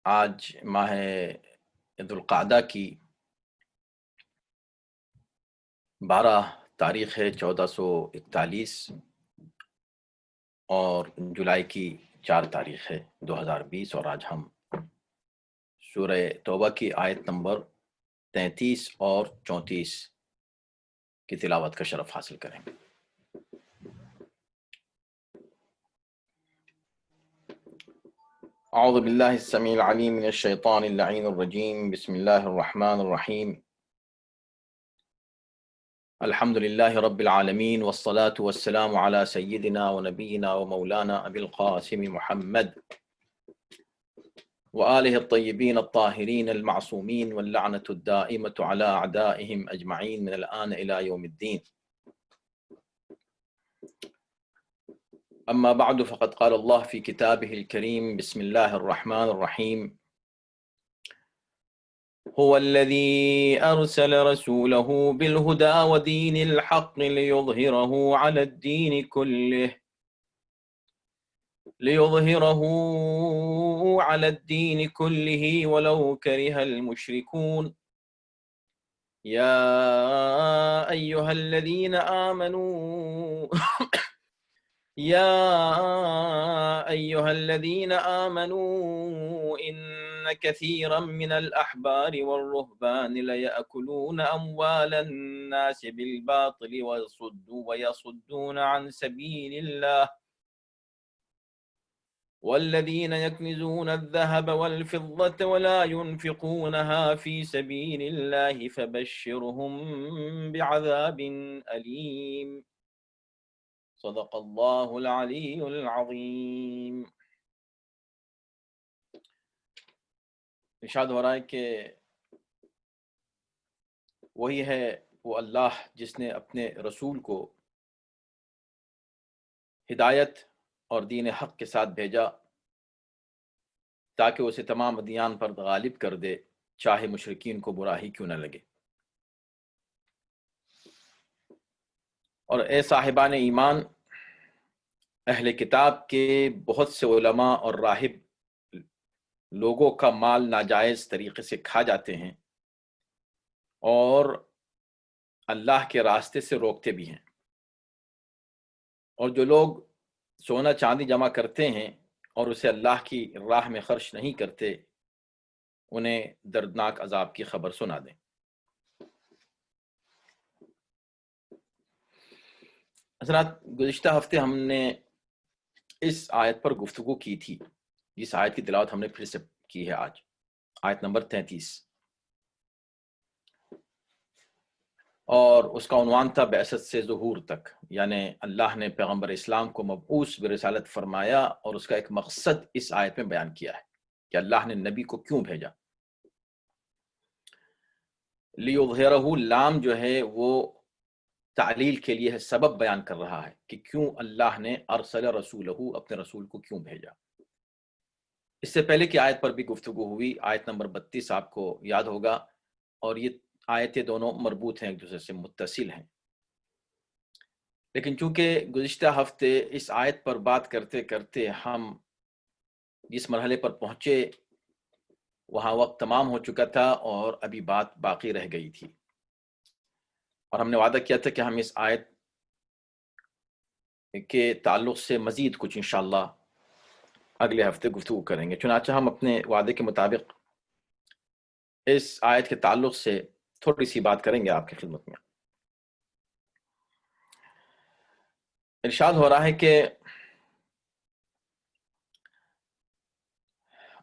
آج ماہ ذوالقعدہ کی 12 تاریخ ہے 1441 اور جولائی کی 4 تاریخ ہے 2020، اور آج ہم سورہ توبہ کی آیت نمبر 33 اور 34 کی تلاوت کا شرف حاصل کریں گے۔ اعوذ باللہ السمیع العلیم من الشیطان اللعین الرجیم، بسم اللہ الرحمن الرحیم، الحمد للہ رب العالمین، والصلاة والسلام علی سیدنا و نبینا و مولانا ابی القاسم محمد وآلہ الطیبین الطاہرین المعصومین، واللعنة الدائمة علی اعدائهم اجمعین من الآن الى یوم الدین۔ اما بعد فقد قال اللہ فی کتابہ الکریم، بسم اللہ الرحمن الرحیم، هو الذي أرسل رسوله بالهدى ودين الحق ليظهره على الدين كله ولو كره المشركون يا أيها الذين آمنوا إن كثيرا من الأحبار والرهبان ليأكلون أموال الناس بالباطل ويصدون عن سبيل الله والذين يكنزون الذهب والفضة ولا ينفقونها في سبيل الله فبشرهم بعذاب أليم، صدق اللہ العلی العظیم۔ ارشاد ہو رہا ہے کہ وہی ہے وہ اللہ جس نے اپنے رسول کو ہدایت اور دین حق کے ساتھ بھیجا تاکہ اسے تمام ادیان پر غالب کر دے، چاہے مشرکین کو برا ہی کیوں نہ لگے۔ اور اے صاحبان ایمان، اہل کتاب کے بہت سے علماء اور راہب لوگوں کا مال ناجائز طریقے سے کھا جاتے ہیں اور اللہ کے راستے سے روکتے بھی ہیں، اور جو لوگ سونا چاندی جمع کرتے ہیں اور اسے اللہ کی راہ میں خرچ نہیں کرتے، انہیں دردناک عذاب کی خبر سنا دیں۔ حضرات، گزشتہ ہفتے ہم نے اس آیت پر گفتگو کی تھی، جس آیت کی تلاوت ہم نے پھر سے کی ہے آج، آیت نمبر 33، اور اس کا عنوان تھا بعثت سے ظہور تک، یعنی اللہ نے پیغمبر اسلام کو مبعوث برسالت فرمایا اور اس کا ایک مقصد اس آیت میں بیان کیا ہے کہ اللہ نے نبی کو کیوں بھیجا۔ لیظہرہ، لام جو ہے وہ تعلیل کے لیے ہے، سبب بیان کر رہا ہے کہ کیوں اللہ نے ارسل رسولہ، اپنے رسول کو کیوں بھیجا۔ اس سے پہلے کی آیت پر بھی گفتگو ہوئی، آیت نمبر 32 آپ کو یاد ہوگا، اور یہ آیتیں دونوں مربوط ہیں، ایک دوسرے سے متصل ہیں، لیکن چونکہ گزشتہ ہفتے اس آیت پر بات کرتے کرتے ہم جس مرحلے پر پہنچے وہاں وقت تمام ہو چکا تھا اور ابھی بات باقی رہ گئی تھی، اور ہم نے وعدہ کیا تھا کہ ہم اس آیت کے تعلق سے مزید کچھ انشاءاللہ اگلے ہفتے گفتگو کریں گے۔ چنانچہ ہم اپنے وعدے کے مطابق اس آیت کے تعلق سے تھوڑی سی بات کریں گے آپ کی خدمت میں۔ ارشاد ہو رہا ہے کہ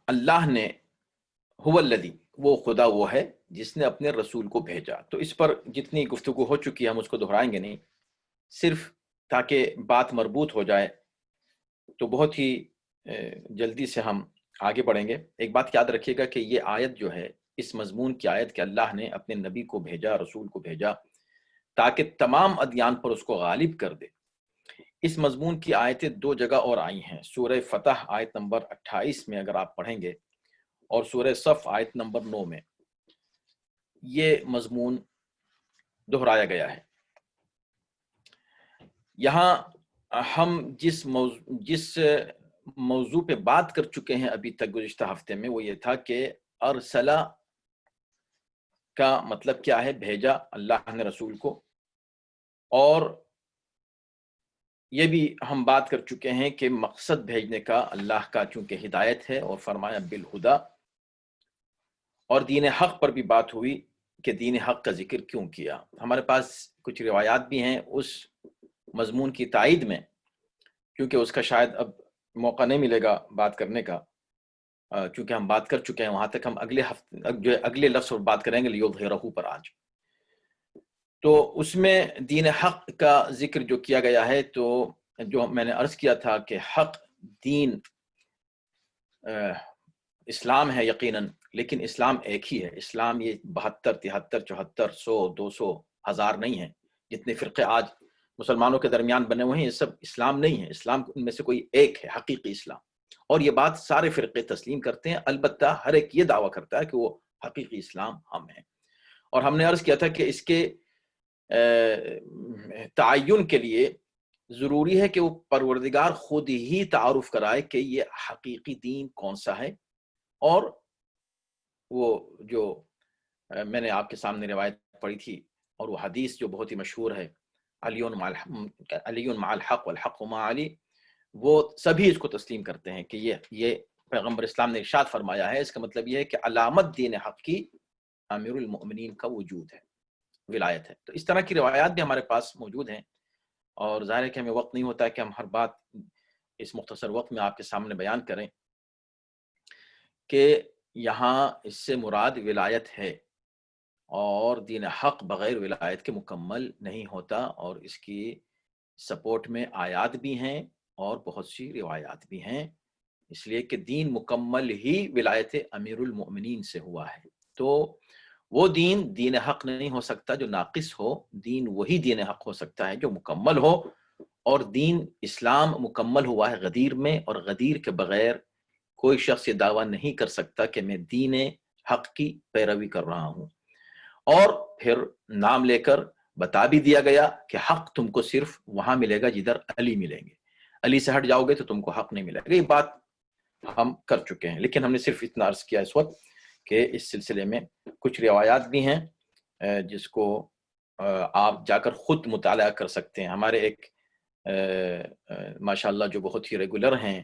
اللہ نے، هو الذی، وہ خدا وہ ہے جس نے اپنے رسول کو بھیجا۔ تو اس پر جتنی گفتگو ہو چکی ہے ہم اس کو دہرائیں گے نہیں، صرف تاکہ بات مربوط ہو جائے تو بہت ہی جلدی سے ہم آگے بڑھیں گے۔ ایک بات یاد رکھیے گا کہ یہ آیت جو ہے اس مضمون کی آیت کہ اللہ نے اپنے نبی کو بھیجا، رسول کو بھیجا تاکہ تمام ادیان پر اس کو غالب کر دے، اس مضمون کی آیتیں 2 جگہ اور آئی ہیں۔ سورہ فتح آیت نمبر 28 میں اگر آپ پڑھیں گے، اور سورہ صف آیت نمبر 9 میں یہ مضمون دہرایا گیا ہے۔ یہاں ہم جس موضوع پہ بات کر چکے ہیں ابھی تک گزشتہ ہفتے میں، وہ یہ تھا کہ ارسلہ کا مطلب کیا ہے، بھیجا اللہ نے رسول کو، اور یہ بھی ہم بات کر چکے ہیں کہ مقصد بھیجنے کا اللہ کا چونکہ ہدایت ہے، اور فرمایا بالہدا، اور دین حق پر بھی بات ہوئی کہ دین حق کا ذکر کیوں کیا۔ ہمارے پاس کچھ روایات بھی ہیں اس مضمون کی تائید میں، کیونکہ اس کا شاید اب موقع نہیں ملے گا بات کرنے کا، چونکہ ہم بات کر چکے ہیں وہاں تک۔ ہم اگلے ہفتے جو اگلے لفظ پر بات کریں گے لیظہرہ پر آج، تو اس میں دین حق کا ذکر جو کیا گیا ہے، تو جو میں نے عرض کیا تھا کہ حق دین اسلام ہے یقیناً، لیکن اسلام ایک ہی ہے۔ اسلام یہ 72 73 74 100 200 1000 نہیں ہیں جتنے فرقے آج مسلمانوں کے درمیان بنے ہوئے ہیں، یہ سب اسلام نہیں ہے۔ اسلام ان میں سے کوئی ایک ہے، حقیقی اسلام، اور یہ بات سارے فرقے تسلیم کرتے ہیں، البتہ ہر ایک یہ دعویٰ کرتا ہے کہ وہ حقیقی اسلام ہم ہیں۔ اور ہم نے عرض کیا تھا کہ اس کے تعین کے لیے ضروری ہے کہ وہ پروردگار خود ہی تعارف کرائے کہ یہ حقیقی دین کون سا ہے، اور وہ جو میں نے آپ کے سامنے روایت پڑھی تھی، اور وہ حدیث جو بہت ہی مشہور ہے، علی مع الحق والحق مع علی، وہ سبھی اس کو تسلیم کرتے ہیں کہ یہ پیغمبر اسلام نے ارشاد فرمایا ہے۔ اس کا مطلب یہ ہے کہ علامت دین حق کی امیر المؤمنین کا وجود ہے، ولایت ہے۔ تو اس طرح کی روایات بھی ہمارے پاس موجود ہیں، اور ظاہر ہے کہ ہمیں وقت نہیں ہوتا ہے کہ ہم ہر بات اس مختصر وقت میں آپ کے سامنے بیان کریں، کہ یہاں اس سے مراد ولایت ہے، اور دین حق بغیر ولایت کے مکمل نہیں ہوتا، اور اس کی سپورٹ میں آیات بھی ہیں اور بہت سی روایات بھی ہیں، اس لیے کہ دین مکمل ہی ولایت امیر المؤمنین سے ہوا ہے۔ تو وہ دین حق نہیں ہو سکتا جو ناقص ہو، دین وہی دین حق ہو سکتا ہے جو مکمل ہو، اور دین اسلام مکمل ہوا ہے غدیر میں، اور غدیر کے بغیر کوئی شخص یہ دعویٰ نہیں کر سکتا کہ میں دین حق کی پیروی کر رہا ہوں۔ اور پھر نام لے کر بتا بھی دیا گیا کہ حق تم کو صرف وہاں ملے گا جدھر علی ملیں گے، علی سے ہٹ جاؤ گے تو تم کو حق نہیں ملے گا۔ یہ بات ہم کر چکے ہیں، لیکن ہم نے صرف اتنا عرض کیا اس وقت کہ اس سلسلے میں کچھ روایات بھی ہیں جس کو آپ جا کر خود مطالعہ کر سکتے ہیں۔ ہمارے ایک ماشاءاللہ جو بہت ہی ریگولر ہیں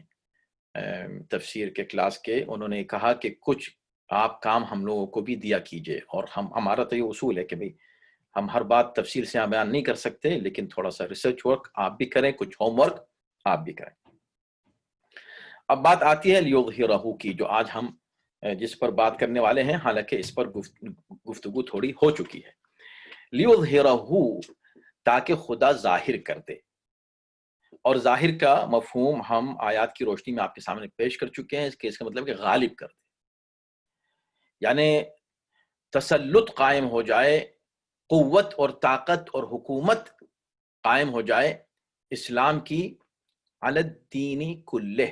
تفسیر کے کلاس کے، انہوں نے کہا کہ کچھ آپ کام ہم لوگوں کو بھی دیا کیجئے، اور ہمارا تو یہ اصول ہے کہ بھئی ہم ہر بات تفصیل سے بیان نہیں کر سکتے، لیکن تھوڑا سا ریسرچ ورک آپ بھی کریں، کچھ ہوم ورک آپ بھی کریں۔ اب بات آتی ہے لیظہرہ کی، جو آج ہم جس پر بات کرنے والے ہیں، حالانکہ اس پر گفتگو تھوڑی ہو چکی ہے۔ لیظہرہ، تاکہ خدا ظاہر کر دے، اور ظاہر کا مفہوم ہم آیات کی روشنی میں آپ کے سامنے پیش کر چکے ہیں، اس کا مطلب کہ غالب کر دے، یعنی تسلط قائم ہو جائے، قوت اور طاقت اور حکومت قائم ہو جائے اسلام کی، علی الدین کلہ،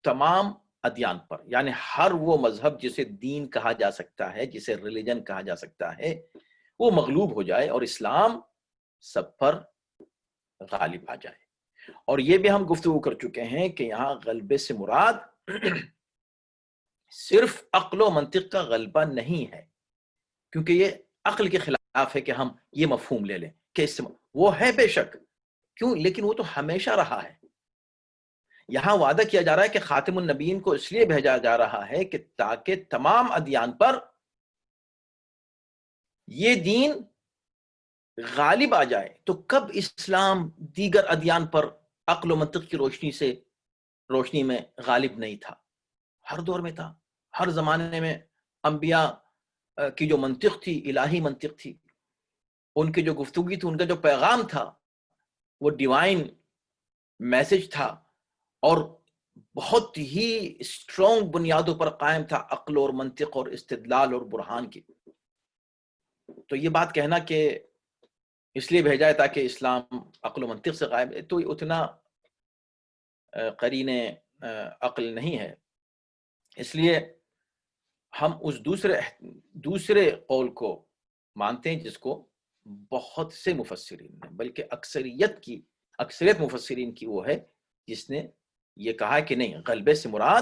تمام ادیان پر، یعنی ہر وہ مذہب جسے دین کہا جا سکتا ہے، جسے ریلیجن کہا جا سکتا ہے، وہ مغلوب ہو جائے اور اسلام سب پر غالب آ جائے۔ اور یہ بھی ہم گفتگو کر چکے ہیں کہ یہاں غلبے سے مراد صرف عقل و منطق کا غلبہ نہیں ہے، کیونکہ یہ عقل کے خلاف ہے کہ ہم یہ مفہوم لے لیں کہ اس سے وہ ہے بے شک، کیوں، لیکن وہ تو ہمیشہ رہا ہے۔ یہاں وعدہ کیا جا رہا ہے کہ خاتم النبیین کو اس لیے بھیجا جا رہا ہے کہ تاکہ تمام ادیان پر یہ دین غالب آ جائے۔ تو کب اسلام دیگر ادیان پر عقل و منطق کی روشنی میں غالب نہیں تھا؟ ہر دور میں تھا، ہر زمانے میں انبیاء کی جو منطق تھی، الہی منطق تھی، ان کی جو گفتگو تھی، ان کا جو پیغام تھا، وہ ڈیوائن میسج تھا، اور بہت ہی اسٹرانگ بنیادوں پر قائم تھا، عقل اور منطق اور استدلال اور برہان کی۔ تو یہ بات کہنا کہ اس لیے بھیجا ہے تاکہ اسلام عقل و منطق سے غائب ہے، تو اتنا قرین عقل نہیں ہے۔ اس لیے ہم اس دوسرے قول کو مانتے ہیں، جس کو بہت سے مفسرین نے، بلکہ اکثریت مفسرین کی وہ ہے، جس نے یہ کہا کہ نہیں، غلبے سے مراد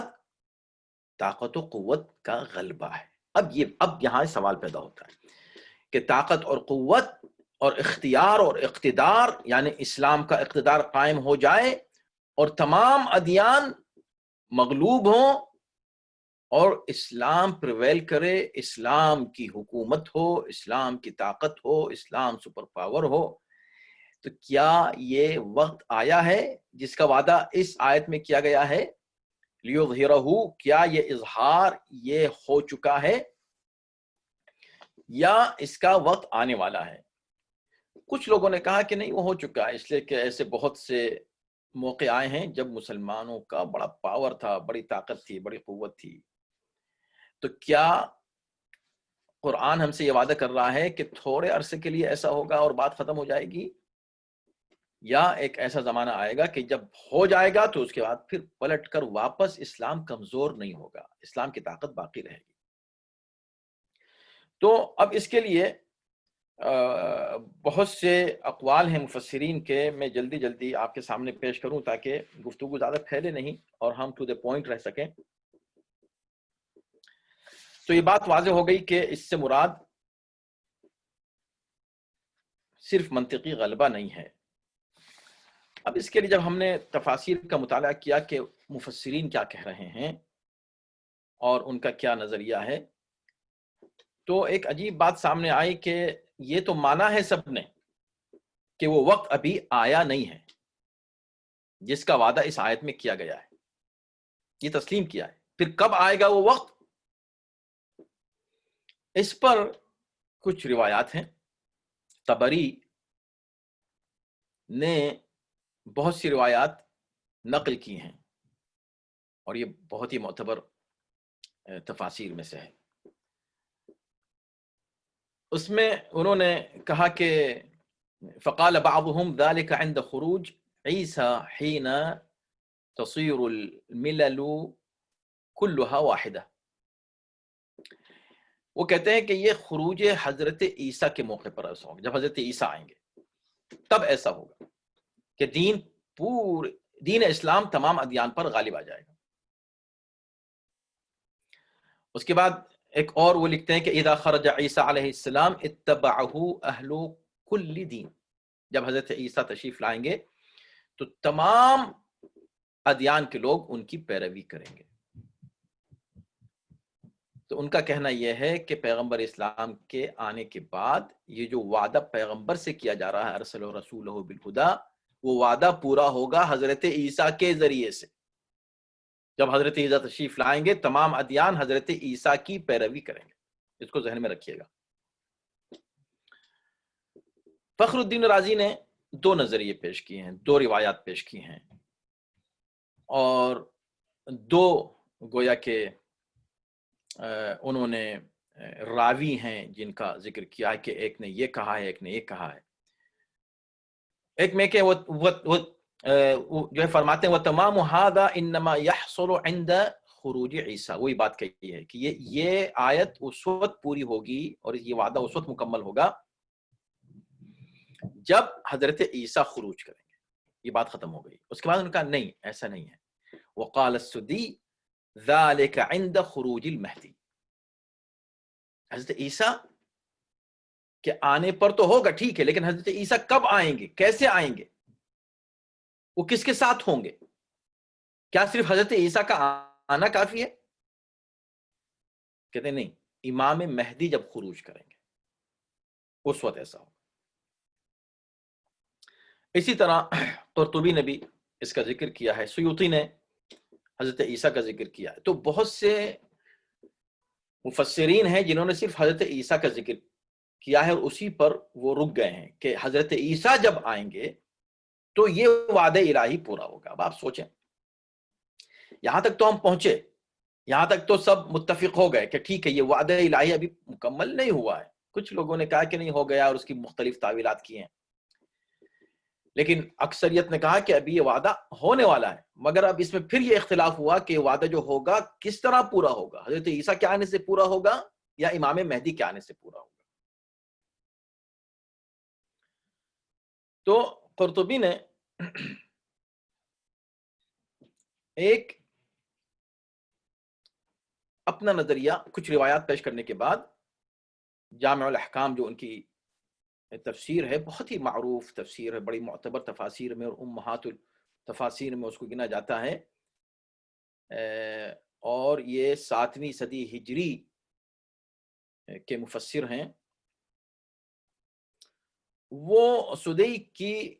طاقت و قوت کا غلبہ ہے۔ اب یہاں سوال پیدا ہوتا ہے کہ طاقت اور قوت اور اختیار اور اقتدار، یعنی اسلام کا اقتدار قائم ہو جائے اور تمام ادیان مغلوب ہوں اور اسلام پریویل کرے، اسلام کی حکومت ہو، اسلام کی طاقت ہو، اسلام سپر پاور ہو، تو کیا یہ وقت آیا ہے جس کا وعدہ اس آیت میں کیا گیا ہے؟ لیظہرہ، کیا یہ اظہار یہ ہو چکا ہے یا اس کا وقت آنے والا ہے؟ کچھ لوگوں نے کہا کہ نہیں، وہ ہو چکا ہے، اس لیے کہ ایسے بہت سے موقع آئے ہیں جب مسلمانوں کا بڑا پاور تھا، بڑی طاقت تھی، بڑی قوت تھی۔ تو کیا قرآن ہم سے یہ وعدہ کر رہا ہے کہ تھوڑے عرصے کے لیے ایسا ہوگا اور بات ختم ہو جائے گی، یا ایک ایسا زمانہ آئے گا کہ جب ہو جائے گا تو اس کے بعد پھر پلٹ کر واپس اسلام کمزور نہیں ہوگا، اسلام کی طاقت باقی رہے گی؟ تو اب اس کے لیے بہت سے اقوال ہیں مفسرین کے، میں جلدی جلدی آپ کے سامنے پیش کروں تاکہ گفتگو زیادہ پھیلے نہیں اور ہم ٹو دی پوائنٹ رہ سکیں۔ تو یہ بات واضح ہو گئی کہ اس سے مراد صرف منطقی غلبہ نہیں ہے۔ اب اس کے لیے جب ہم نے تفاسیر کا مطالعہ کیا کہ مفسرین کیا کہہ رہے ہیں اور ان کا کیا نظریہ ہے، تو ایک عجیب بات سامنے آئی کہ یہ تو مانا ہے سب نے کہ وہ وقت ابھی آیا نہیں ہے جس کا وعدہ اس آیت میں کیا گیا ہے، یہ تسلیم کیا ہے، پھر کب آئے گا وہ وقت؟ اس پر کچھ روایات ہیں۔ طبری نے بہت سی روایات نقل کی ہیں اور یہ بہت ہی معتبر تفاسیر میں سے ہے۔ اس میں انہوں نے کہا کہ فقال بعضهم ذلك عند خروج عیسیٰ حين تصير الملل كلها واحدة، وہ کہتے ہیں کہ یہ خروج حضرت عیسیٰ کے موقع پر ایسا ہوگا، جب حضرت عیسیٰ آئیں گے تب ایسا ہوگا کہ دین اسلام تمام ادیان پر غالب آ جائے گا۔ اس کے بعد ایک اور وہ لکھتے ہیں کہ اذا خرج عیسیٰ علیہ السلام اتبعہ اہل کل دین، جب حضرت عیسیٰ تشریف لائیں گے تو تمام ادیان کے لوگ ان کی پیروی کریں گے۔ تو ان کا کہنا یہ ہے کہ پیغمبر اسلام کے آنے کے بعد یہ جو وعدہ پیغمبر سے کیا جا رہا ہے ارسل رسولہ بالہدی، وہ وعدہ پورا ہوگا حضرت عیسیٰ کے ذریعے سے۔ جب حضرت عیسیٰ تشریف لائیں گے تمام ادیان حضرت عیسیٰ کی پیروی کریں گے، اس کو ذہن میں رکھیے گا۔ فخر الدین رازی نے دو نظریے پیش کیے ہیں، دو روایات پیش کی ہیں، اور دو گویا کہ انہوں نے راوی ہیں جن کا ذکر کیا ہے کہ ایک نے یہ کہا ہے، ایک نے یہ کہا ہے۔ ایک میں کہ وہ جو ہے فرماتے ہیں وَتَمَامُ هَذَا إِنَّمَا يَحْصُلُ عِنْدَ خروج عیسیٰ، وہی بات کہی ہے کہ یہ آیت اس وقت پوری ہوگی اور یہ وعدہ اس وقت مکمل ہوگا جب حضرت عیسیٰ خروج کریں گے، یہ بات ختم ہو گئی۔ اس کے بعد ان کا نہیں، ایسا نہیں ہے۔ وقال السدی ذلك عند خروج المہدی، حضرت عیسیٰ کے آنے پر تو ہوگا ٹھیک ہے، لیکن حضرت عیسیٰ کب آئیں گے، کیسے آئیں گے، وہ کس کے ساتھ ہوں گے؟ کیا صرف حضرت عیسیٰ کا آنا کافی ہے؟ کہتے ہیں نہیں، امام مہدی جب خروج کریں گے اس وقت ایسا ہوگا۔ اسی طرح قرطبی نے بھی اس کا ذکر کیا ہے، سیوطی نے حضرت عیسیٰ کا ذکر کیا ہے۔ تو بہت سے مفسرین ہیں جنہوں نے صرف حضرت عیسیٰ کا ذکر کیا ہے اور اسی پر وہ رک گئے ہیں کہ حضرت عیسیٰ جب آئیں گے تو یہ وعدہ الہی پورا ہوگا۔ اب آپ سوچیں، یہاں تک تو ہم پہنچے، یہاں تک تو سب متفق ہو گئے کہ ٹھیک ہے یہ وعدہ الہی ابھی مکمل نہیں ہوا ہے۔ کچھ لوگوں نے کہا کہ نہیں ہو گیا اور اس کی مختلف تعویلات کی ہیں، لیکن اکثریت نے کہا کہ ابھی یہ وعدہ ہونے والا ہے۔ مگر اب اس میں پھر یہ اختلاف ہوا کہ یہ وعدہ جو ہوگا کس طرح پورا ہوگا، حضرت عیسیٰ کے آنے سے پورا ہوگا یا امام مہدی کے آنے سے پورا ہوگا۔ تو قرطبی نے ایک اپنا نظریہ کچھ روایات پیش کرنے کے بعد جامع الاحکام جو ان کی تفسیر ہے، بہت ہی معروف تفسیر ہے، بڑی معتبر تفاسیر میں اور امہات التفاسیر میں اس کو گنا جاتا ہے، اور یہ 7ویں صدی ہجری کے مفسر ہیں. وہ سدی کی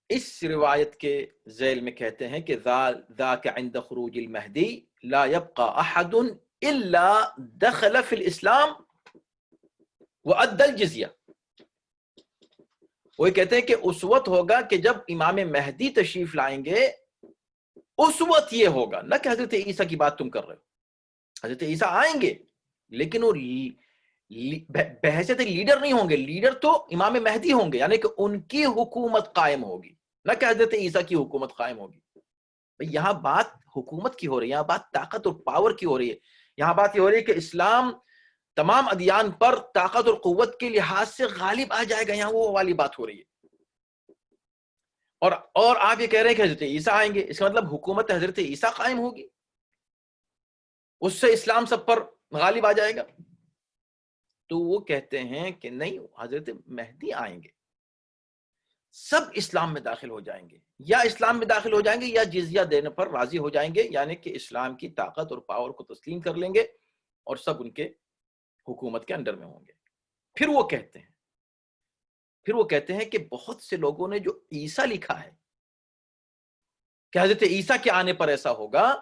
اس روایت کے ذیل میں کہتے ہیں کہ ذاک عند خروج المہدی لا يبقى احد الا دخل في الاسلام وادى الجزیہ. وہ کہتے ہیں کہ اس وقت ہوگا کہ جب امام مہدی تشریف لائیں گے، اس وقت یہ ہوگا، نہ کہ حضرت عیسیٰ کی بات تم کر رہے ہو. حضرت عیسیٰ آئیں گے لیکن وہ بحیثیت لیڈر نہیں ہوں گے، لیڈر تو امام مہدی ہوں گے، یعنی کہ ان کی حکومت قائم ہوگی، نہ کہ حضرت عیسیٰ کی حکومت قائم ہوگی. یہاں بات حکومت کی ہو رہی ہے، یہاں بات طاقت اور پاور کی ہو رہی ہے. یہاں بات یہ ہو رہی ہے کہ اسلام تمام ادیان پر طاقت اور قوت کے لحاظ سے غالب آ جائے گا. یہاں وہ والی بات ہو رہی ہے. اور آپ یہ کہہ رہے ہیں کہ حضرت عیسیٰ آئیں گے، اس کا مطلب حکومت حضرت عیسیٰ قائم ہوگی، اس سے اسلام سب پر غالب آ جائے گا. تو وہ کہتے ہیں کہ نہیں، حضرت مہدی آئیں گے، سب اسلام میں داخل ہو جائیں گے، یا اسلام میں داخل ہو جائیں گے یا جزیہ دینے پر راضی ہو جائیں گے، یعنی کہ اسلام کی طاقت اور پاور کو تسلیم کر لیں گے اور سب ان کے حکومت کے انڈر میں ہوں گے. پھر وہ کہتے ہیں کہ بہت سے لوگوں نے جو عیسیٰ لکھا ہے کہ حضرت عیسیٰ کے آنے پر ایسا ہوگا،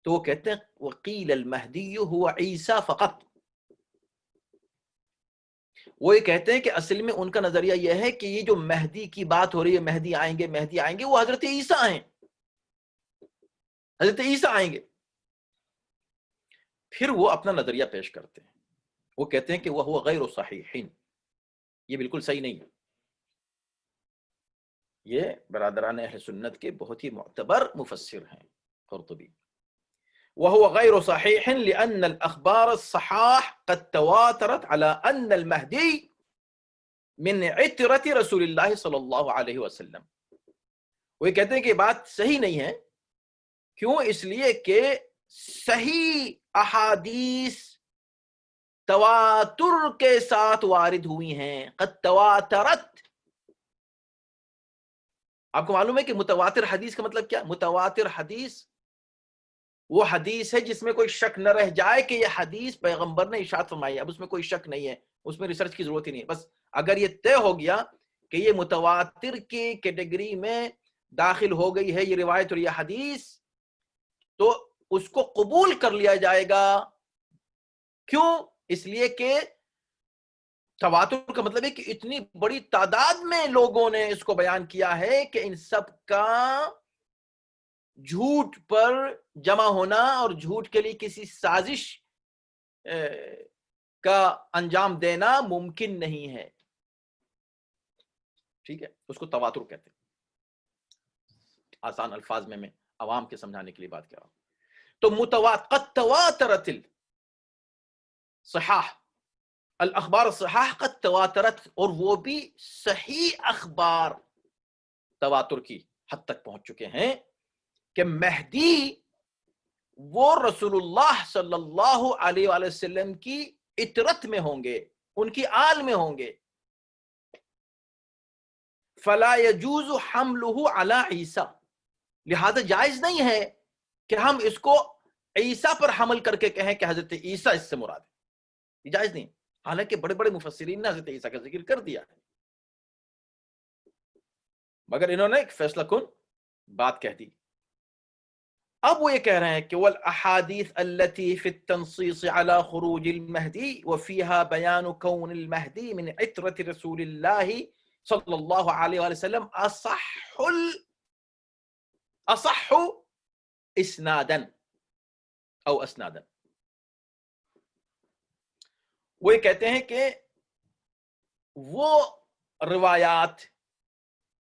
تو وہ کہتے ہیں وقیل المہدی هو عیسیٰ فقط. وہ یہ کہتے ہیں کہ اصل میں ان کا نظریہ یہ ہے کہ یہ جو مہدی کی بات ہو رہی ہے، مہدی آئیں گے، وہ حضرت عیسیٰ ہیں، حضرت عیسیٰ آئیں گے. پھر وہ اپنا نظریہ پیش کرتے ہیں. وہ کہتے ہیں کہ وہ غیر صحیح، یہ بالکل صحیح نہیں ہے. یہ برادران اہل سنت کے بہت ہی معتبر مفسر ہیں قرطبی. وهو غير صحيح لأن الأخبار الصحاح قد تواترت على أن المهدي من عترة رسول الله صلی اللہ علیہ وسلم. وہ یہ کہتے ہیں کہ بات صحیح نہیں ہے. کیوں؟ اس لیے کہ صحیح احادیث تواتر کے ساتھ وارد ہوئی ہیں. قد تواترت. آپ کو معلوم ہے کہ متواتر حدیث کا مطلب کیا؟ متواتر حدیث وہ حدیث ہے جس میں کوئی شک نہ رہ جائے کہ یہ حدیث پیغمبر نے ارشاد فرمائی ہے. اب اس میں کوئی شک نہیں ہے، اس میں ریسرچ کی ضرورت ہی نہیں ہے. بس اگر یہ طے ہو گیا کہ یہ متواتر کی کیٹیگری میں داخل ہو گئی ہے یہ روایت اور یہ حدیث، تو اس کو قبول کر لیا جائے گا. کیوں؟ اس لیے کہ تواتر کا مطلب ہے کہ اتنی بڑی تعداد میں لوگوں نے اس کو بیان کیا ہے کہ ان سب کا جھوٹ پر جمع ہونا اور جھوٹ کے لیے کسی سازش کا انجام دینا ممکن نہیں ہے. ٹھیک ہے، اس کو تواتر کہتے ہیں. آسان الفاظ میں عوام کے سمجھانے کے لیے بات کر رہا ہوں. تو قد تواترت الصحاح، الاخبار الصحاح قد تواترت، اور وہ بھی صحیح اخبار تواتر کی حد تک پہنچ چکے ہیں کہ مہدی وہ رسول اللہ صلی اللہ علیہ وآلہ وسلم کی اطرت میں ہوں گے، ان کی آل میں ہوں گے. فلا يجوز حملہ علی عیسیٰ، لہذا جائز نہیں ہے کہ ہم اس کو عیسیٰ پر حمل کر کے کہیں کہ حضرت عیسیٰ اس سے مراد ہے. یہ جائز نہیں، حالانکہ بڑے بڑے مفسرین نے حضرت عیسیٰ کا ذکر کر دیا ہے، مگر انہوں نے ایک فیصلہ کن بات کہہ دی. اب وہ یہ کہہ رہے ہیں کہ والاحادیث التي في التنصيص على خروج المهدي وفيها بيان كون المهدي من عترة رسول الله صلى الله عليه وسلم اصح اسنادا او اسنادا. وہ یہ کہتے ہیں کہ وہ روایات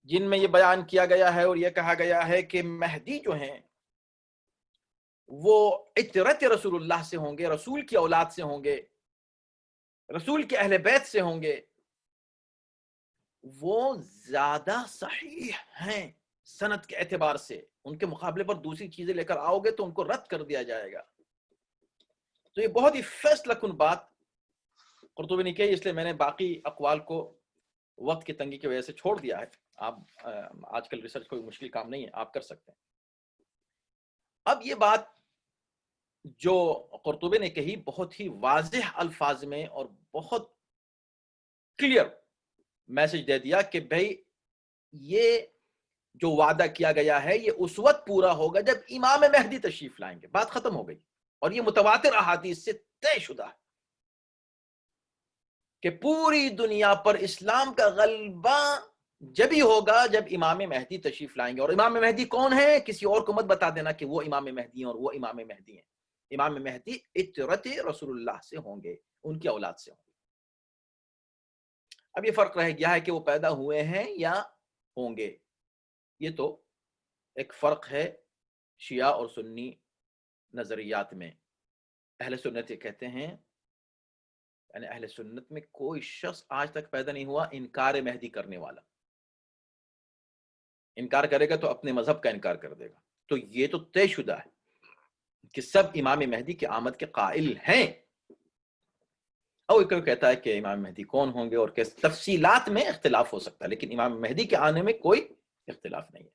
جن میں یہ بیان کیا گیا ہے اور یہ کہا گیا ہے کہ مہدی جو ہیں وہ عترت رسول اللہ سے ہوں گے، رسول کی اولاد سے ہوں گے، رسول کے اہل بیت سے ہوں گے، وہ زیادہ صحیح ہیں سند کے اعتبار سے ان کے مقابلے پر دوسری چیزیں لے کر آؤ گے تو ان کو رد کر دیا جائے گا. تو یہ بہت ہی فیصلہ کن بات قرطبی نے کہی، اس لیے میں نے باقی اقوال کو وقت کی تنگی کی وجہ سے چھوڑ دیا ہے. آپ آج کل ریسرچ کوئی مشکل کام نہیں ہے، آپ کر سکتے ہیں. اب یہ بات جو قرطبی نے کہی بہت ہی واضح الفاظ میں اور بہت کلیئر میسج دے دیا کہ بھئی یہ جو وعدہ کیا گیا ہے یہ اس وقت پورا ہوگا جب امام مہدی تشریف لائیں گے. بات ختم ہو گئی. اور یہ متواتر احادیث سے طے شدہ ہے کہ پوری دنیا پر اسلام کا غلبہ جب ہی ہوگا جب امام مہدی تشریف لائیں گے. اور امام مہدی کون ہے؟ کسی اور کو مت بتا دینا کہ وہ امام مہدی ہیں اور وہ امام مہدی ہیں. امام مہدی اطرت رسول اللہ سے ہوں گے، ان کی اولاد سے ہوں گے. اب یہ فرق رہ گیا ہے کہ وہ پیدا ہوئے ہیں یا ہوں گے. یہ تو ایک فرق ہے شیعہ اور سنی نظریات میں. اہل سنت یہ کہتے ہیں، یعنی اہل سنت میں کوئی شخص آج تک پیدا نہیں ہوا انکار مہدی کرنے والا. انکار کرے گا تو اپنے مذہب کا انکار کر دے گا. تو یہ تو طے شدہ ہے کہ سب امام مہدی کی آمد کے قائل ہیں. اور کوئی کہتا ہے کہ امام مہدی کون ہوں گے اور کس تفصیلات میں اختلاف ہو سکتا ہے، لیکن امام مہدی کے آنے میں کوئی اختلاف نہیں ہے.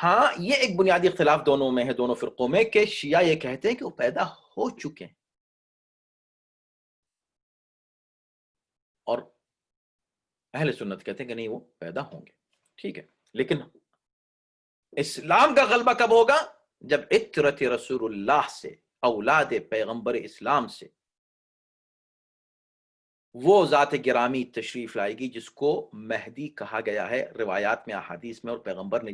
ہاں یہ ایک بنیادی اختلاف دونوں میں ہے، دونوں فرقوں میں، کہ شیعہ یہ کہتے ہیں کہ وہ پیدا ہو چکے ہیں اور اہل سنت کہتے ہیں کہ نہیں وہ پیدا ہوں گے. ٹھیک ہے، لیکن اسلام کا غلبہ کب ہوگا؟ جب اطرت رسول اللہ سے، اولاد پیغمبر اسلام سے وہ ذات گرامی تشریف لائے گی جس کو مہدی کہا گیا ہے روایات میں، احادیث میں، اور پیغمبر نے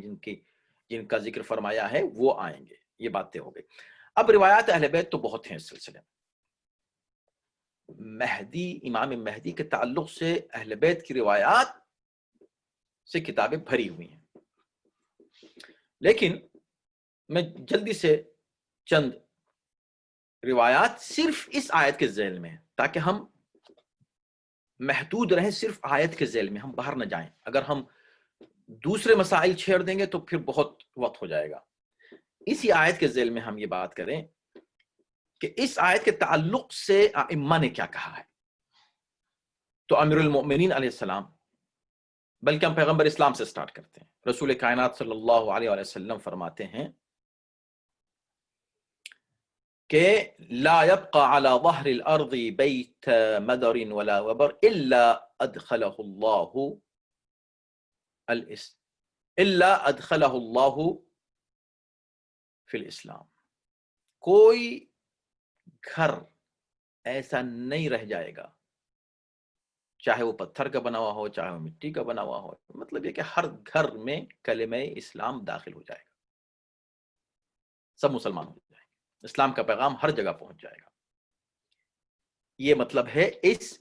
جن کا ذکر فرمایا ہے وہ آئیں گے. یہ باتیں ہو گئی. اب روایات اہل بیت تو بہت ہیں اس سلسلے میں. مہدی، امام مہدی کے تعلق سے اہل بیت کی روایات سے کتابیں بھری ہوئی ہیں. لیکن میں جلدی سے چند روایات صرف اس آیت کے ذیل میں تاکہ ہم محدود رہیں صرف آیت کے ذیل میں، ہم باہر نہ جائیں. اگر ہم دوسرے مسائل چھیڑ دیں گے تو پھر بہت وقت ہو جائے گا. اسی آیت کے ذیل میں ہم یہ بات کریں کہ اس آیت کے تعلق سے ائمہ نے کیا کہا ہے. تو امیر المؤمنین علیہ السلام، بلکہ ہم پیغمبر اسلام سے سٹارٹ کرتے ہیں. رسول کائنات صلی اللہ علیہ وسلم فرماتے ہیں کہ لا يبقى على ظهر الارض بيت مدر ولا وبر الا ادخله الله في الاسلام. کوئی گھر ایسا نہیں رہ جائے گا، چاہے وہ پتھر کا بنا ہوا ہو، چاہے وہ مٹی کا بنا ہوا ہو. مطلب یہ کہ ہر گھر میں کلمہ اسلام داخل ہو جائے گا، سب مسلمان ہو جائیں گے، اسلام کا پیغام ہر جگہ پہنچ جائے گا. یہ مطلب ہے اس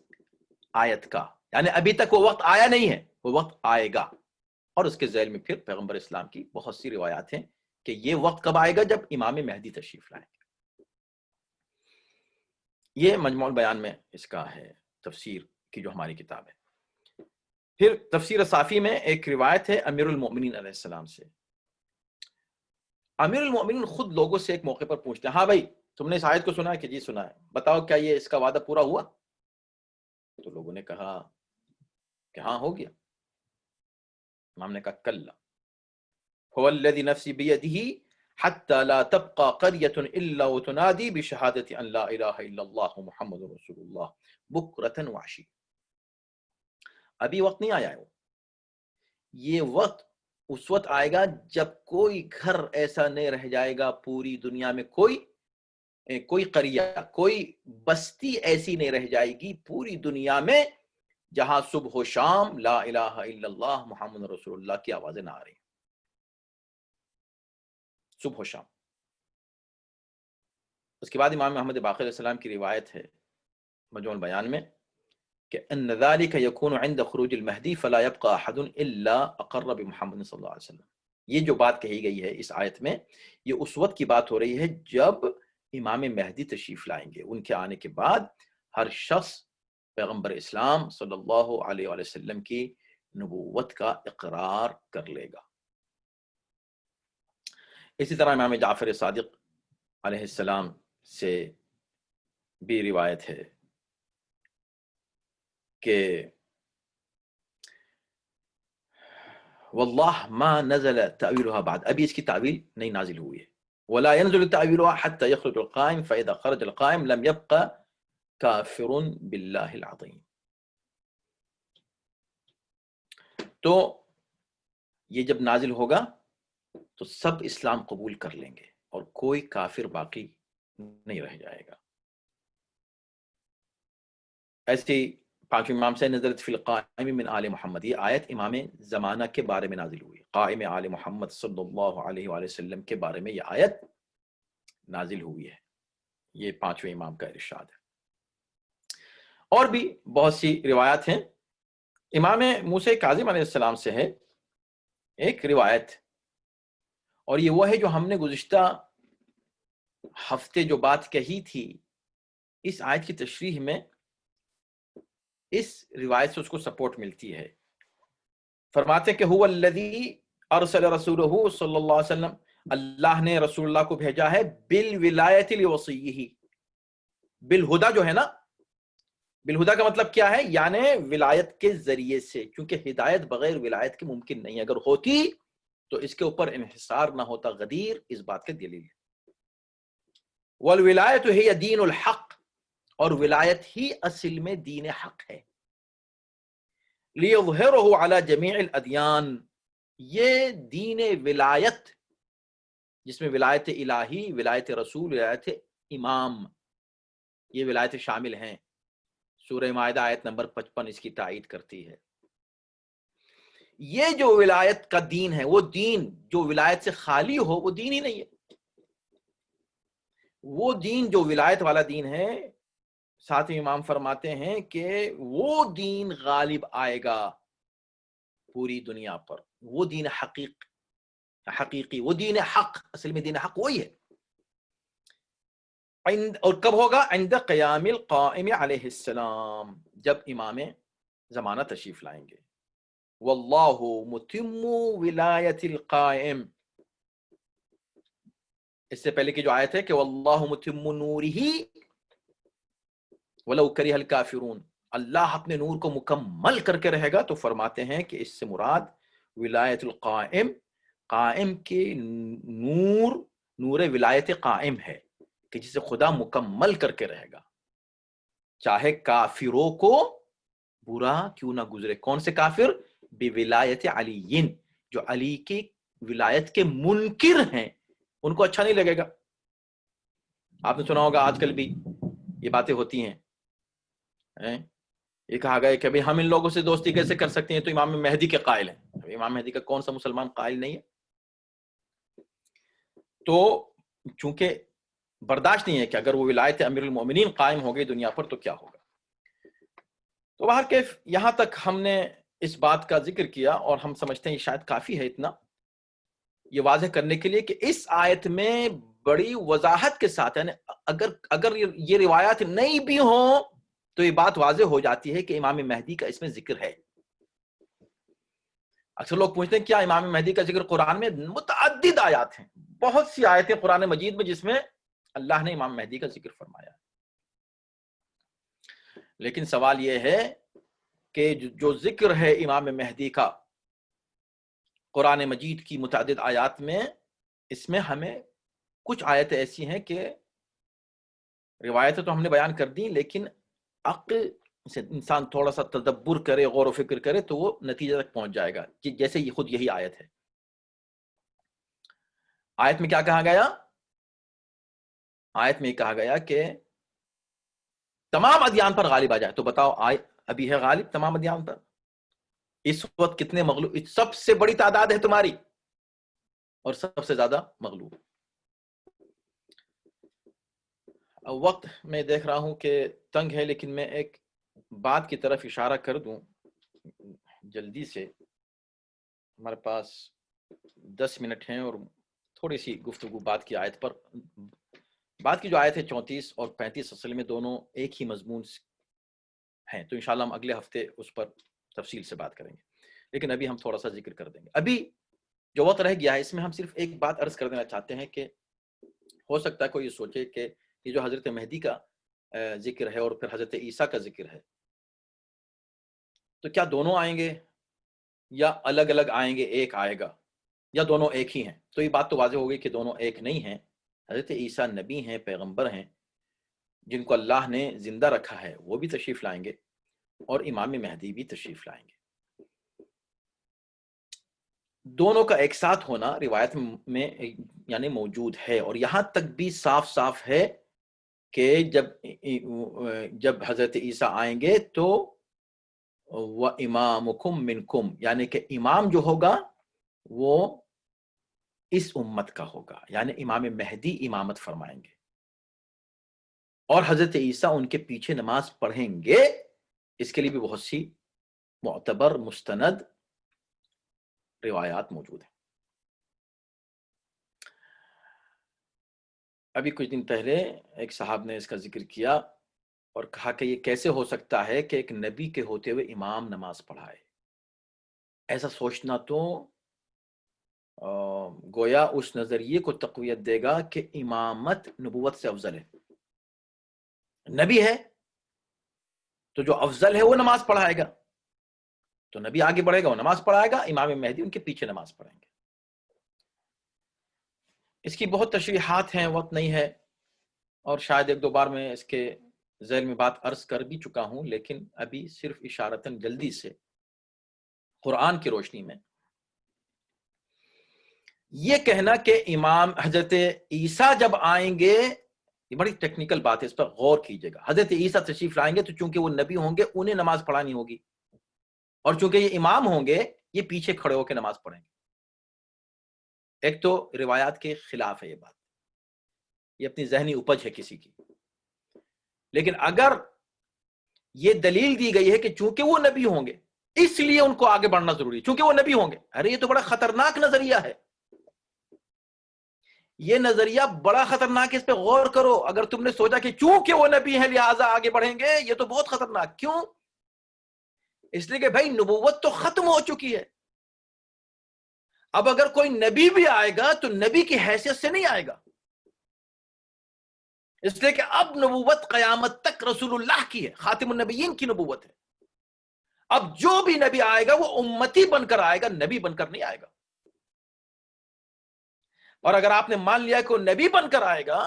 آیت کا. یعنی ابھی تک وہ وقت آیا نہیں ہے، وہ وقت آئے گا. اور اس کے ذیل میں پھر پیغمبر اسلام کی بہت سی روایات ہیں کہ یہ وقت کب آئے گا؟ جب امام مہدی تشریف لائیں گے. یہ مجموع البیان میں اس کا ہے، تفسیر کی جو ہماری کتاب ہے. پھر تفسیر صافی میں ایک روایت ہے امیر المؤمنین علیہ السلام سے. امیر المؤمنین خود لوگوں سے ایک موقع پر پوچھتے ہیں، ہاں بھائی تم نے اس آیت کو سنا ہے؟ کہ جی سنا ہے. بتاؤ کیا یہ اس کا وعدہ پورا ہوا؟ تو لوگوں نے کہا کہ ہاں ہو گیا. امام نے کہا کلا هو الذي نفسي بيده حتى لا تبقى قرية إلا وتنادي بشهادة أن لا إله إلا الله محمد رسول الله بكرة وعشي. ابھی وقت نہیں آیا ہے. یہ وقت اس وقت آئے گا جب کوئی گھر ایسا نہیں رہ جائے گا پوری دنیا میں، کوئی قریہ، کوئی بستی ایسی نہیں رہ جائے گی پوری دنیا میں جہاں صبح و شام لا الہ الا اللہ محمد رسول اللہ کی آوازیں نہ آ رہی. صبح و شام. اس کے بعد امام محمد باقر علیہ السلام کی روایت ہے مجموع البیان میں کہ ان ذلك يكون عند خروج المہدی فلا يبقى احد الا اقر بمحمد صلی اللہ علیہ وسلم. یہ جو بات کہی گئی ہے اس آیت میں، یہ اس وقت کی بات ہو رہی ہے جب امام مہدی تشریف لائیں گے. ان کے آنے کے بعد ہر شخص پیغمبر اسلام صلی اللہ علیہ وسلم کی نبوت کا اقرار کر لے گا۔ اسی طرح امام جعفر صادق علیہ السلام سے بھی روایت ہے کہ واللہ ما نزل تعویلها بعد، ابھی اس کی تعویل نہیں نازل ہوئی ہے، ولا ينزل تعویلها حتى يخرج القائم فاذا خرج القائم لم يبقى کافر باللہ العظیم۔ تو یہ جب نازل ہوگا تو سب اسلام قبول کر لیں گے اور کوئی کافر باقی نہیں رہ جائے گا۔ ایسی پانچویں امام سے نزلت فی القائم من آل محمد، یہ آیت امام زمانہ کے بارے میں نازل ہوئی، قائم آل محمد صلی اللہ علیہ وآلہ وسلم کے بارے میں یہ آیت نازل ہوئی ہے۔ یہ پانچویں امام کا ارشاد ہے۔ اور بھی بہت سی روایات ہیں۔ امام موسیٰ کاظم علیہ السلام سے ہے ایک روایت، اور یہ وہ ہے جو ہم نے گزشتہ ہفتے جو بات کہی تھی، اس آیت کی تشریح میں اس روایت سے اس کو سپورٹ ملتی ہے۔ فرماتے کہ هو الذی ارسل رسولہ صلی اللہ علیہ وسلم، اللہ نے رسول اللہ کو بھیجا ہے بالولایت لوصیہ، بالہدا جو ہے نا، بالہدا کا مطلب کیا ہے؟ یعنی ولایت کے ذریعے سے، کیونکہ ہدایت بغیر ولایت کے ممکن نہیں، اگر ہوتی تو اس کے اوپر انحصار نہ ہوتا۔ غدیر اس بات کے دلیل ہے۔ والولایت ہی دین الحق، اور ولایت ہی اصل میں دین حق ہے۔ لیظہرہ علی جمیع الادیان، یہ دین ولایت جس میں ولایت الہی، ولایت رسول، ولایت امام، یہ ولایت شامل ہیں۔ سورہ مائدہ آیت نمبر 55 اس کی تائید کرتی ہے۔ یہ جو ولایت کا دین ہے، وہ دین جو ولایت سے خالی ہو وہ دین ہی نہیں ہے۔ وہ دین جو ولایت والا دین ہے، ساتھ امام فرماتے ہیں کہ وہ دین غالب آئے گا پوری دنیا پر، وہ دین حقیقی، وہ دین حق، اصل میں دین حق وہی ہے۔ اور کب ہوگا؟ عند قیام القائم علیہ السلام، جب امام زمانہ تشریف لائیں گے۔ واللہ متم ولایت القائم، اس سے پہلے کی جو آیت ہے کہ واللہ متم نورہ ولو کرہ الکافرون، اللہ اپنے نور کو مکمل کر کے رہے گا، تو فرماتے ہیں کہ اس سے مراد ولایت القائم، قائم کے نور، نور ولایت قائم ہے کہ جسے خدا مکمل کر کے رہے گا، چاہے کافروں کو برا کیوں نہ گزرے۔ کون سے کافر؟ بولایت علی، جو علی کی ولایت کے منکر ہیں، ان کو اچھا نہیں لگے گا۔ آپ نے سنا ہوگا آج کل بھی یہ باتیں ہوتی ہیں، یہ کہا گیا کہ ہم ان لوگوں سے دوستی کیسے کر سکتے ہیں، تو امام مہدی کے قائل ہیں۔ امام مہدی کا کون سا مسلمان قائل نہیں ہے؟ تو چونکہ برداشت نہیں ہے کہ اگر وہ ولایت امیر المومنین قائم ہو گئی دنیا پر تو کیا ہوگا۔ تو بہرکیف یہاں تک ہم نے اس بات کا ذکر کیا، اور ہم سمجھتے ہیں یہ شاید کافی ہے اتنا، یہ واضح کرنے کے لیے کہ اس آیت میں بڑی وضاحت کے ساتھ، یعنی اگر یہ روایات نہیں بھی ہوں تو یہ بات واضح ہو جاتی ہے کہ امام مہدی کا اس میں ذکر ہے۔ اکثر لوگ پوچھتے ہیں کیا امام مہدی کا ذکر قرآن میں؟ متعدد آیات ہیں، بہت سی آیتیں قرآن مجید میں جس میں اللہ نے امام مہدی کا ذکر فرمایا۔ لیکن سوال یہ ہے کہ جو ذکر ہے امام مہدی کا قرآن مجید کی متعدد آیات میں، اس میں ہمیں کچھ آیتیں ایسی ہیں کہ روایتیں تو ہم نے بیان کر دی، لیکن عقل سے انسان تھوڑا سا تدبر کرے، غور و فکر کرے تو وہ نتیجہ تک پہنچ جائے گا، جیسے یہ خود یہی آیت ہے۔ آیت میں کیا کہا گیا؟ آیت میں کہا گیا کہ تمام ادیان پر غالب آ جائے۔ تو بتاؤ ابھی ہے غالب تمام ادیان پر؟ اس وقت کتنے مغلوب؟ سب سے بڑی تعداد ہے تمہاری اور سب سے زیادہ مغلوب۔ وقت میں دیکھ رہا ہوں کہ تنگ ہے، لیکن میں ایک بات کی طرف اشارہ کر دوں جلدی سے۔ ہمارے پاس 10 منٹ ہیں اور تھوڑی سی گفتگو بات کی آیت پر۔ بات کی جو آیت ہے 34 اور 35 اصل میں دونوں ایک ہی مضمون ہیں، تو انشاءاللہ ہم اگلے ہفتے اس پر تفصیل سے بات کریں گے۔ لیکن ابھی ہم تھوڑا سا ذکر کر دیں گے. ابھی جو وقت رہ گیا ہے اس میں ہم صرف ایک بات عرض کر دینا چاہتے ہیں کہ ہو سکتا ہے کوئی یہ سوچے کہ یہ جو حضرت مہدی کا ذکر ہے اور پھر حضرت عیسیٰ کا ذکر ہے تو کیا دونوں آئیں گے یا الگ الگ آئیں گے، ایک آئے گا، یا دونوں ایک ہی ہیں؟ تو یہ بات تو واضح ہو گئی کہ دونوں ایک نہیں ہیں. حضرت عیسیٰ نبی ہیں، پیغمبر ہیں، جن کو اللہ نے زندہ رکھا ہے، وہ بھی تشریف لائیں گے اور امام مہدی بھی تشریف لائیں گے. دونوں کا ایک ساتھ ہونا روایت میں یعنی موجود ہے، اور یہاں تک بھی صاف صاف ہے کہ جب حضرت عیسیٰ آئیں گے تو وَإِمَامُكُم مِّنكُم، یعنی کہ امام جو ہوگا وہ اس امت کا ہوگا، یعنی امام مہدی امامت فرمائیں گے اور حضرت عیسیٰ ان کے پیچھے نماز پڑھیں گے. اس کے لیے بھی بہت سی معتبر مستند روایات موجود ہیں. ابھی کچھ دن پہلے ایک صاحب نے اس کا ذکر کیا اور کہا کہ یہ کیسے ہو سکتا ہے کہ ایک نبی کے ہوتے ہوئے امام نماز پڑھائے. ایسا سوچنا تو گویا اس نظریے کو تقویت دے گا کہ امامت نبوت سے افضل ہے. نبی ہے تو جو افضل ہے وہ نماز پڑھائے گا، تو نبی آگے بڑھے گا، وہ نماز پڑھائے گا، امام مہدی ان کے پیچھے نماز پڑھیں گے. اس کی بہت تشریحات ہیں، وقت نہیں ہے، اور شاید ایک دو بار میں اس کے ذیل میں بات عرض کر بھی چکا ہوں، لیکن ابھی صرف اشارتاً جلدی سے قرآن کی روشنی میں یہ کہنا کہ امام حضرت عیسیٰ جب آئیں گے، یہ بڑی ٹیکنیکل بات ہے، اس پر غور کیجئے گا. حضرت عیسیٰ تشریف لائیں گے تو چونکہ وہ نبی ہوں گے انہیں نماز پڑھانی ہوگی، اور چونکہ یہ امام ہوں گے یہ پیچھے کھڑے ہو کے نماز پڑھیں گے. ایک تو روایات کے خلاف ہے یہ بات، یہ اپنی ذہنی اپج ہے کسی کی. لیکن اگر یہ دلیل دی گئی ہے کہ چونکہ وہ نبی ہوں گے اس لیے ان کو آگے بڑھنا ضروری، چونکہ وہ نبی ہوں گے، ارے یہ تو بڑا خطرناک نظریہ ہے. یہ نظریہ بڑا خطرناک ہے، اس پہ غور کرو. اگر تم نے سوچا کہ چونکہ وہ نبی ہیں لہٰذا آگے بڑھیں گے، یہ تو بہت خطرناک. کیوں؟ اس لیے کہ بھائی نبوت تو ختم ہو چکی ہے. اب اگر کوئی نبی بھی آئے گا تو نبی کی حیثیت سے نہیں آئے گا، اس لیے کہ اب نبوت قیامت تک رسول اللہ کی ہے، خاتم النبیین کی نبوت ہے. اب جو بھی نبی آئے گا وہ امتی بن کر آئے گا، نبی بن کر نہیں آئے گا. اور اگر آپ نے مان لیا کہ وہ نبی بن کر آئے گا،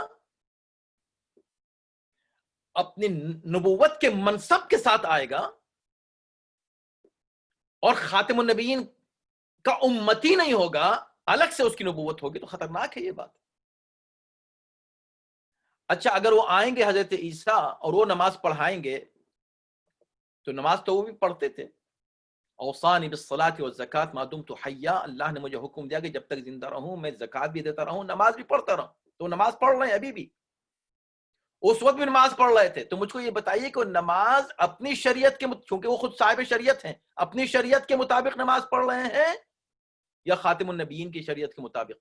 اپنی نبوت کے منصب کے ساتھ آئے گا اور خاتم النبیین کا امتی نہیں ہوگا، الگ سے اس کی نبوت ہوگی، تو خطرناک ہے یہ بات. اچھا اگر وہ آئیں گے حضرت عیسیٰ اور وہ نماز پڑھائیں گے تو نماز تو وہ بھی پڑھتے تھے. اوصانی بالصلاۃ والزکاۃ ما دمت حیا، اللہ نے مجھے حکم دیا کہ جب تک زندہ رہوں میں زکات بھی دیتا رہوں، نماز بھی پڑھتا رہوں. تو نماز پڑھ رہے ہیں ابھی بھی، اس وقت بھی نماز پڑھ رہے تھے. تو مجھ کو یہ بتائیے کہ نماز اپنی شریعت کے چونکہ وہ خود صاحب شریعت ہیں، اپنی شریعت کے مطابق نماز پڑھ رہے ہیں یا خاتم النبیین کی شریعت کے مطابق؟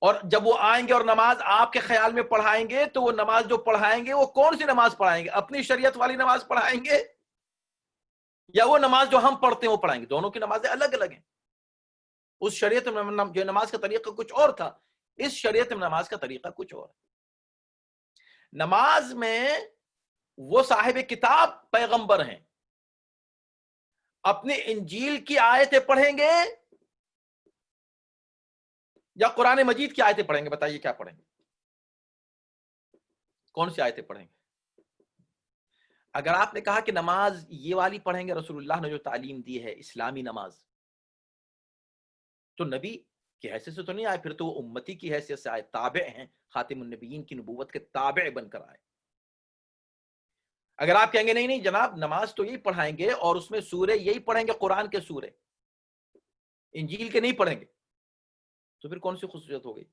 اور جب وہ آئیں گے اور نماز آپ کے خیال میں پڑھائیں گے تو وہ نماز جو پڑھائیں گے وہ کون سی نماز پڑھائیں گے؟ اپنی شریعت والی نماز پڑھائیں گے یا وہ نماز جو ہم پڑھتے ہیں وہ پڑھائیں گے؟ دونوں کی نمازیں الگ الگ ہیں. اس شریعت میں جو نماز کا طریقہ کچھ اور تھا، اس شریعت میں نماز کا طریقہ کچھ اور ہے. نماز میں وہ صاحب کتاب پیغمبر ہیں، اپنی انجیل کی آیتیں پڑھیں گے یا قرآن مجید کی آیتیں پڑھیں گے؟ بتائیے کیا پڑھیں گے؟ کون سی آیتیں پڑھیں گے؟ اگر آپ نے کہا کہ نماز یہ والی پڑھیں گے رسول اللہ نے جو تعلیم دی ہے اسلامی نماز، تو نبی کی حیثیت سے تو نہیں آئے، پھر تو وہ امتی کی حیثیت سے آئے، تابع ہیں، خاتم النبیین کی نبوت کے تابع بن کر آئے. اگر آپ کہیں گے نہیں نہیں جناب نماز تو یہی پڑھائیں گے اور اس میں سورے یہی پڑھیں گے، قرآن کے سورے، انجیل کے نہیں پڑھیں گے، تو پھر کون سی خصوصیت ہو گئی؟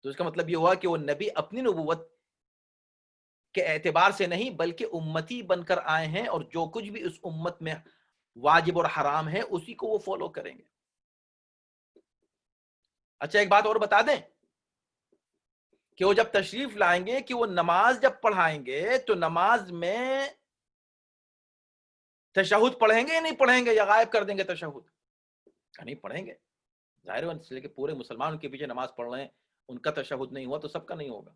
تو اس کا مطلب یہ ہوا کہ وہ نبی اپنی نبوت کے اعتبار سے نہیں بلکہ امتی بن کر آئے ہیں، اور جو کچھ بھی اس امت میں واجب اور حرام ہے اسی کو وہ فالو کریں گے. اچھا ایک بات اور بتا دیں کہ وہ جب تشریف لائیں گے کہ وہ نماز جب پڑھائیں گے تو نماز میں تشہد پڑھیں گے یا نہیں پڑھیں گے، یا غائب کر دیں گے تشہد؟ نہیں پڑھیں گے، ظاہر ہے، اس لیے کہ پورے مسلمان کے پیچھے نماز پڑھ رہے ہیں، ان کا تشہد نہیں ہوا تو سب کا نہیں ہوگا،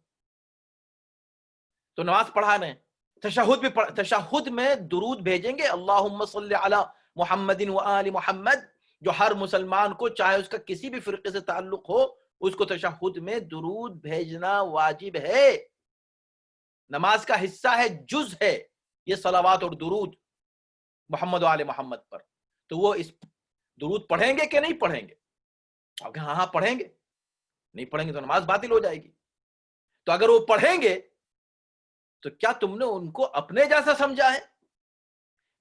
تو نماز پڑھا رہے ہیں، تشہد بھی تشہد میں درود بھیجیں گے، اللہم صلی علی محمد و آل محمد، جو ہر مسلمان کو چاہے اس کا کسی بھی فرقے سے تعلق ہو اس کو تشہد میں درود بھیجنا واجب ہے، نماز کا حصہ ہے، جز ہے یہ صلوات اور درود محمد و آل محمد پر، تو وہ اس درود پڑھیں گے کہ نہیں پڑھیں گے؟ اگر ہاں پڑھیں گے، نہیں پڑھیں گے تو نماز باطل ہو جائے گی، تو اگر وہ پڑھیں گے تو کیا تم نے ان کو اپنے جیسا سمجھا ہے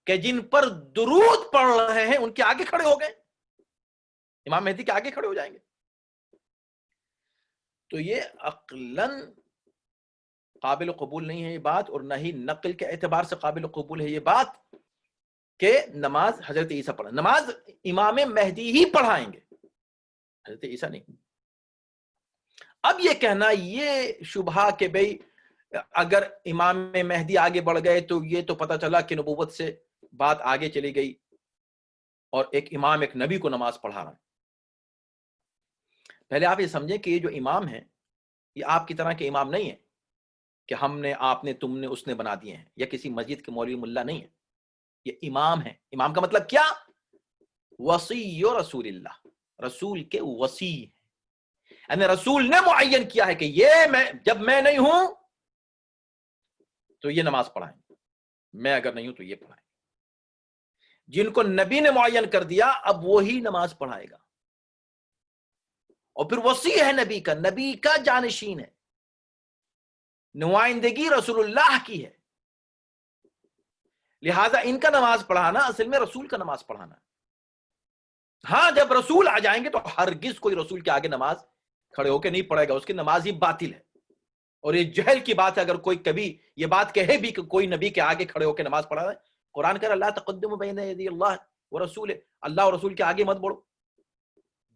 کہ جن پر درود پڑھ رہے ہیں ان کے آگے کھڑے ہو گئے، امام مہدی کے آگے کھڑے ہو جائیں گے؟ تو یہ عقلاً قابل قبول نہیں ہے یہ بات، اور نہ ہی نقل کے اعتبار سے قابل قبول ہے یہ بات کہ نماز حضرت عیسیٰ پڑھا، نماز امام مہدی ہی پڑھائیں گے، حضرت عیسیٰ نہیں۔ اب یہ کہنا یہ شبہ کہ بھئی اگر امام مہدی آگے بڑھ گئے تو یہ تو پتہ چلا کہ نبوت سے بات آگے چلی گئی اور ایک امام ایک نبی کو نماز پڑھا رہا ہے۔ پہلے آپ یہ سمجھیں کہ یہ جو امام ہیں یہ آپ کی طرح کے امام نہیں ہیں کہ ہم نے، آپ نے، تم نے، اس نے بنا دیے ہیں، یا کسی مسجد کے مولوی ملا نہیں ہے، یہ امام ہیں۔ امام کا مطلب کیا؟ وصی رسول اللہ، رسول کے وصی ہیں، یعنی رسول نے معین کیا ہے کہ یہ جب میں نہیں ہوں تو یہ نماز پڑھائیں، میں اگر نہیں ہوں تو یہ پڑھائیں، جن کو نبی نے معین کر دیا اب وہی نماز پڑھائے گا، اور پھر وصی ہے نبی کا جانشین ہے، نمائندگی رسول اللہ کی ہے، لہذا ان کا نماز پڑھانا اصل میں رسول کا نماز پڑھانا۔ ہاں جب رسول آ جائیں گے تو ہرگز کوئی رسول کے آگے نماز کھڑے ہو کے نہیں پڑھے گا، اس کی نماز ہی باطل ہے، اور یہ جہل کی بات ہے اگر کوئی کبھی یہ بات کہے بھی کہ کوئی نبی کے آگے کھڑے ہو کے نماز پڑھا ہے۔ قرآن کہہ رہا لا تقدموا بین یدی اللہ ورسولہ، اللہ اور رسول کے آگے مت بڑھو،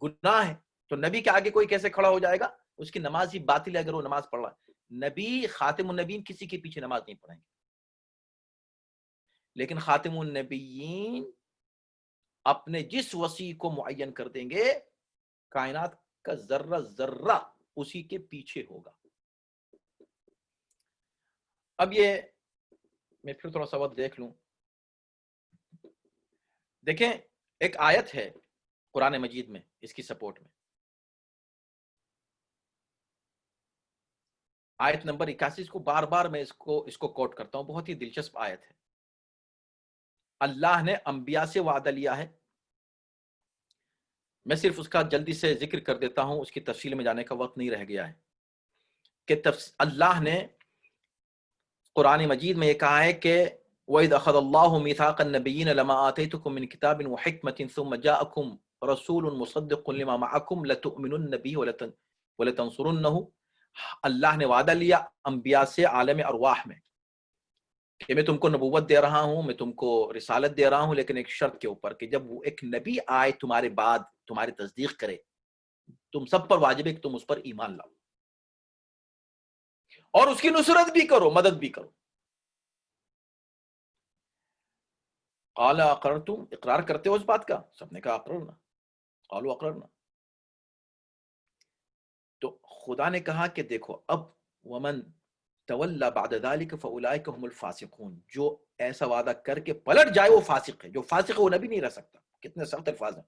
گناہ ہے، تو نبی کے آگے کوئی کیسے کھڑا ہو جائے گا؟ اس کی نماز ہی باطل ہے اگر وہ نماز پڑھ رہا ہے۔ نبی خاتم النبیین کسی کے پیچھے نماز نہیں پڑھیں گے، لیکن خاتم النبیین اپنے جس وصی کو معین کر دیں گے کائنات کا ذرہ ذرہ اسی کے پیچھے ہوگا۔ اب یہ میں پھر تھوڑا سا وقت دیکھ لوں، دیکھیں ایک آیت ہے قرآن مجید میں اس کی سپورٹ میں، آیت نمبر 81 کو بار بار میں اس کو کوٹ کرتا ہوں، بہت ہی دلچسپ آیت ہے۔ اللہ نے انبیاء سے وعدہ لیا ہے، میں صرف اس کا جلدی سے ذکر کر دیتا ہوں، اس کی تفصیل میں جانے کا وقت نہیں رہ گیا ہے، کہ اللہ نے قرآن مجید میں یہ کہا ہے کہ وَإِذْ أَخَذَ اللَّهُ مِيثَاقَ النَّبِيِّينَ لَمَا آتَيْتُكُم مِّن كِتَابٍ وَحِكْمَةٍ ثُمَّ جَاءَكُمْ رَسُولٌ مُصَدِّقٌ لِّمَا مَعَكُمْ لَتُؤْمِنُنَّ بِهِ وَلَتَنصُرُنَّهُ۔ اللہ نے وعدہ لیا انبیاء سے عالم ارواح میں کہ میں تم کو نبوت دے رہا ہوں، میں تم کو رسالت دے رہا ہوں، لیکن ایک شرط کے اوپر کہ جب وہ ایک نبی آئے تمہارے بعد تمہاری تصدیق کرے، تم سب پر واجب ہے کہ تم اس پر ایمان لاؤ اور اس کی نصرت بھی کرو، مدد بھی کرو۔ قال اقررتم، اقرار کرتے ہو اس بات کا؟ سب نے کہا اقررنا، قالوا اقررنا۔ تو خدا نے کہا کہ دیکھو اب ومن تولی بعد ذلك فاولئک هم الفاسقون، جو ایسا وعدہ کر کے پلٹ جائے وہ فاسق ہے، جو فاسق ہے وہ نبی نہیں رہ سکتا۔ کتنے سخت الفاظ ہیں۔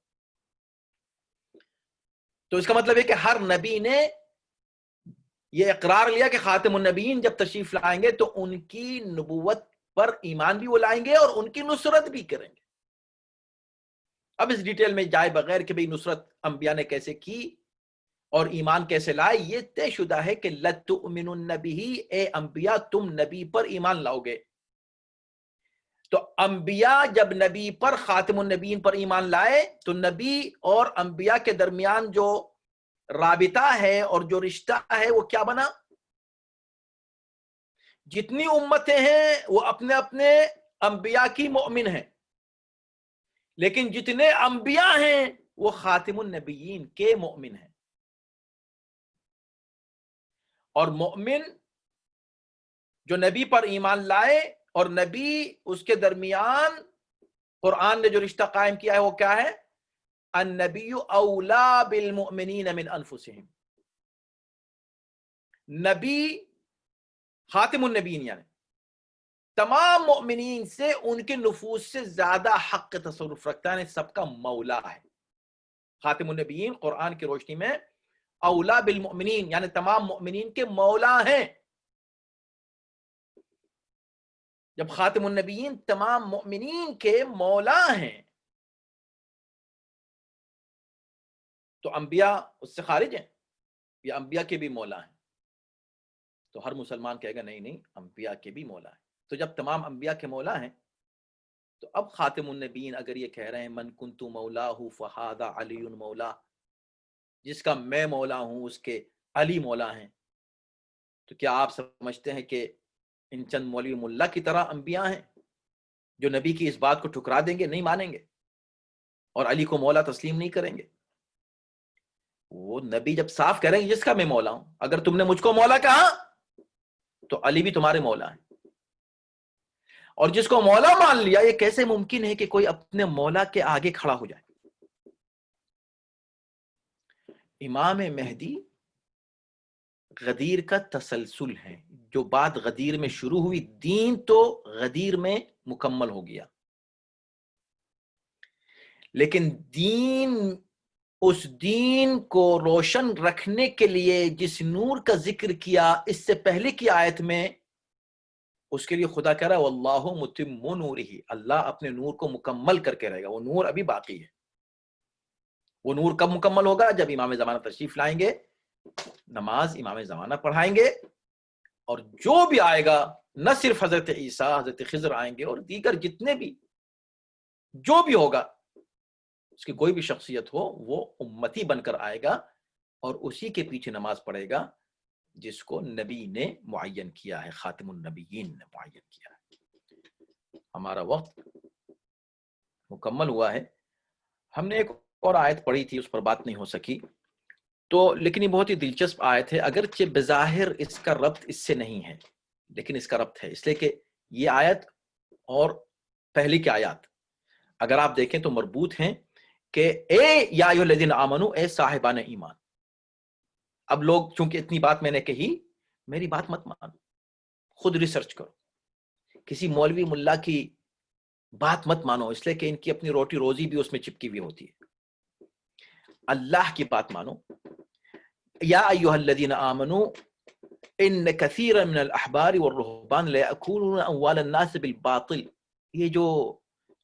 تو اس کا مطلب ہے کہ ہر نبی نے یہ اقرار لیا کہ خاتم النبیین جب تشریف لائیں گے تو ان کی نبوت پر ایمان بھی وہ لائیں گے اور ان کی نصرت بھی کریں گے۔ اب اس ڈیٹیل میں جائے بغیر کہ بھئی نصرت انبیاء نے کیسے کی اور ایمان کیسے لائے، یہ طے شدہ ہے کہ لَتُؤْمِنُنَّ بِهِ، اے انبیاء تم نبی پر ایمان لاؤ گے۔ تو انبیاء جب نبی پر، خاتم النبیین پر ایمان لائے تو نبی اور انبیاء کے درمیان جو رابطہ ہے اور جو رشتہ ہے وہ کیا بنا؟ جتنی امتیں ہیں وہ اپنے اپنے انبیاء کی مؤمن ہیں، لیکن جتنے انبیاء ہیں وہ خاتم النبیین کے مؤمن ہیں، اور مؤمن جو نبی پر ایمان لائے اور نبی اس کے درمیان قرآن نے جو رشتہ قائم کیا ہے وہ کیا ہے؟ النبی اولا بالمؤمنین من انفسہم، نبی خاتم النبیین یعنی تمام مؤمنین سے ان کے نفوس سے زیادہ حق تصرف رکھتا ہے، سب کا مولا ہے۔ خاتم النبیین قرآن کی روشنی میں اولا بالمؤمنین یعنی تمام مؤمنین کے مولا ہیں۔ جب خاتم النبیین تمام مؤمنین کے مولا ہیں تو انبیاء اس سے خارج ہیں یا انبیاء کے بھی مولا ہیں؟ تو ہر مسلمان کہے گا نہیں نہیں، انبیاء کے بھی مولا ہیں۔ تو جب تمام انبیاء کے مولا ہیں تو اب خاتم النبیین اگر یہ کہہ رہے ہیں من کنت مولاہ فہذا علی مولا، جس کا میں مولا ہوں اس کے علی مولا ہیں، تو کیا آپ سمجھتے ہیں کہ ان چند مولوی ملا کی طرح انبیاء ہیں جو نبی کی اس بات کو ٹھکرا دیں گے، نہیں مانیں گے اور علی کو مولا تسلیم نہیں کریں گے؟ وہ نبی جب صاف کریں گے جس کا میں مولا ہوں، اگر تم نے مجھ کو مولا کہا تو علی بھی تمہارے مولا ہیں، اور جس کو مولا مان لیا، یہ کیسے ممکن ہے کہ کوئی اپنے مولا کے آگے کھڑا ہو جائے؟ امام مہدی غدیر کا تسلسل ہے، جو بات غدیر میں شروع ہوئی، دین تو غدیر میں مکمل ہو گیا، لیکن دین، اس دین کو روشن رکھنے کے لیے جس نور کا ذکر کیا اس سے پہلے کی آیت میں، اس کے لیے خدا کہہ رہا ہے واللہ متم نورہ، اللہ اپنے نور کو مکمل کر کے رہے گا، وہ نور ابھی باقی ہے۔ وہ نور کب مکمل ہوگا؟ جب امام زمانہ تشریف لائیں گے، نماز امام زمانہ پڑھائیں گے، اور جو بھی آئے گا، نہ صرف حضرت عیسیٰ، حضرت خضر آئیں گے اور دیگر جتنے بھی، جو بھی ہوگا اس کی کوئی بھی شخصیت ہو، وہ امتی بن کر آئے گا اور اسی کے پیچھے نماز پڑھے گا جس کو نبی نے معین کیا ہے، خاتم النبیین نے معین کیا ہے۔ ہمارا وقت مکمل ہوا ہے۔ ہم نے ایک اور آیت پڑھی تھی، اس پر بات نہیں ہو سکی، تو لیکن یہ بہت ہی دلچسپ آیت ہے، اگرچہ بظاہر اس کا ربط اس سے نہیں ہے، لیکن اس کا ربط ہے، اس لیے کہ یہ آیت اور پہلی کی آیات اگر آپ دیکھیں تو مربوط ہیں کہ اے یا ایھا الذین آمنو، اے صاحبان ایمان۔ اب لوگ چونکہ اتنی بات میں نے کہی، میری بات مت مانو، خود ریسرچ کرو، کسی مولوی ملا کی بات مت مانو، اس لیے کہ ان کی اپنی روٹی روزی بھی اس میں چپکی ہوئی ہوتی ہے۔ اللہ کی بات مانو، یا ایھا الذین آمنو ان کثیرا من الاحبار والرہبان لیأکلون اموال الناس بالباطل، یہ جو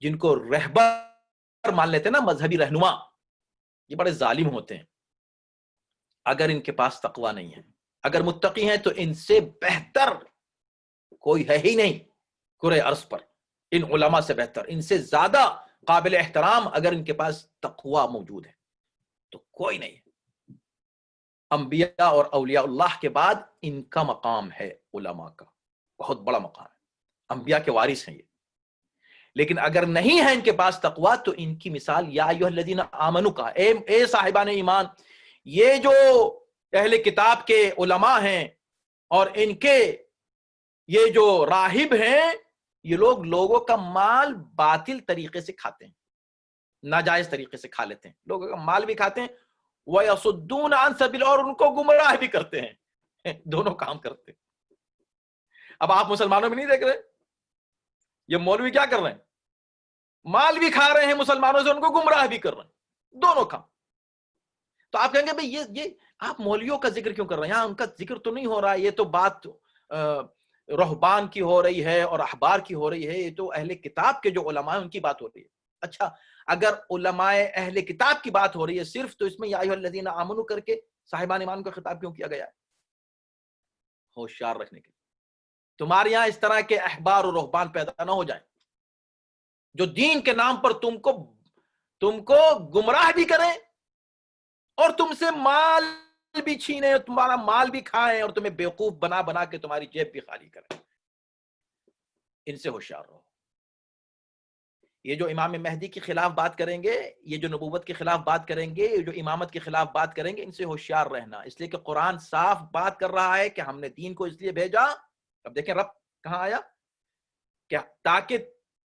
جن کو رہبر مان لیتے ہیں نا، مذہبی رہنما، یہ بڑے ظالم ہوتے ہیں اگر ان کے پاس تقوی نہیں ہے۔ اگر متقی ہیں تو ان سے بہتر کوئی ہے ہی نہیں کرے ارض پر، ان علماء سے بہتر، ان سے زیادہ قابل احترام اگر ان کے پاس تقوی موجود ہے تو کوئی نہیں ہے۔ انبیاء اور اولیاء اللہ کے بعد ان کا مقام ہے، علماء کا بہت بڑا مقام ہے، انبیاء کے وارث ہیں یہ۔ لیکن اگر نہیں ہے ان کے پاس تقوی تو ان کی مثال یا ایھا الذین آمنو کا، اے صاحبان ایمان، یہ جو اہل کتاب کے علماء ہیں اور ان کے یہ جو راہب ہیں، یہ لوگ لوگوں کا مال باطل طریقے سے کھاتے ہیں، ناجائز طریقے سے کھا لیتے ہیں، لوگوں کا مال بھی کھاتے ہیں، وَيَصُدُّونَ عَن سَبِيلِ، اور ان کو گمراہ بھی کرتے ہیں، دونوں کام کرتے ہیں۔ اب آپ مسلمانوں میں نہیں دیکھ رہے یہ مولوی کیا کر رہے ہیں؟ مال بھی کھا رہے ہیں مسلمانوں سے، ان کو گمراہ بھی کر رہے ہیں، دونوں کام۔ تو آپ کہیں گے بھئی یہ آپ مولویوں کا ذکر کیوں کر رہے ہیں؟ یہاں ان کا ذکر تو نہیں ہو رہا ہے، یہ تو بات رہبان کی ہو رہی ہے اور احبار کی ہو رہی ہے، یہ تو اہل کتاب کے جو علماء ہیں ان کی بات ہو رہی ہے۔ اچھا، اگر علماء اہل کتاب کی بات ہو رہی ہے صرف، تو اس میں یا ایھا الذین آمنو کر کے صاحبان ایمان کا خطاب کیوں کیا گیا ہے؟ ہوشیار رکھنے کے لیے تمہارے یہاں اس طرح کے احبار اور رہبان پیدا نہ ہو جائیں جو دین کے نام پر تم کو گمراہ بھی کریں اور تم سے مال بھی چھینے، تمہارا مال بھی کھائیں اور تمہیں بیوقوف بنا بنا کے تمہاری جیب بھی خالی کریں۔ ان سے ہوشیار رہو۔ یہ جو امام مہدی کے خلاف بات کریں گے، یہ جو نبوت کے خلاف بات کریں گے، یہ جو امامت کے خلاف بات کریں گے، ان سے ہوشیار رہنا، اس لیے کہ قرآن صاف بات کر رہا ہے کہ ہم نے دین کو اس لیے بھیجا۔ اب دیکھیں رب کہاں آیا کہ تاکہ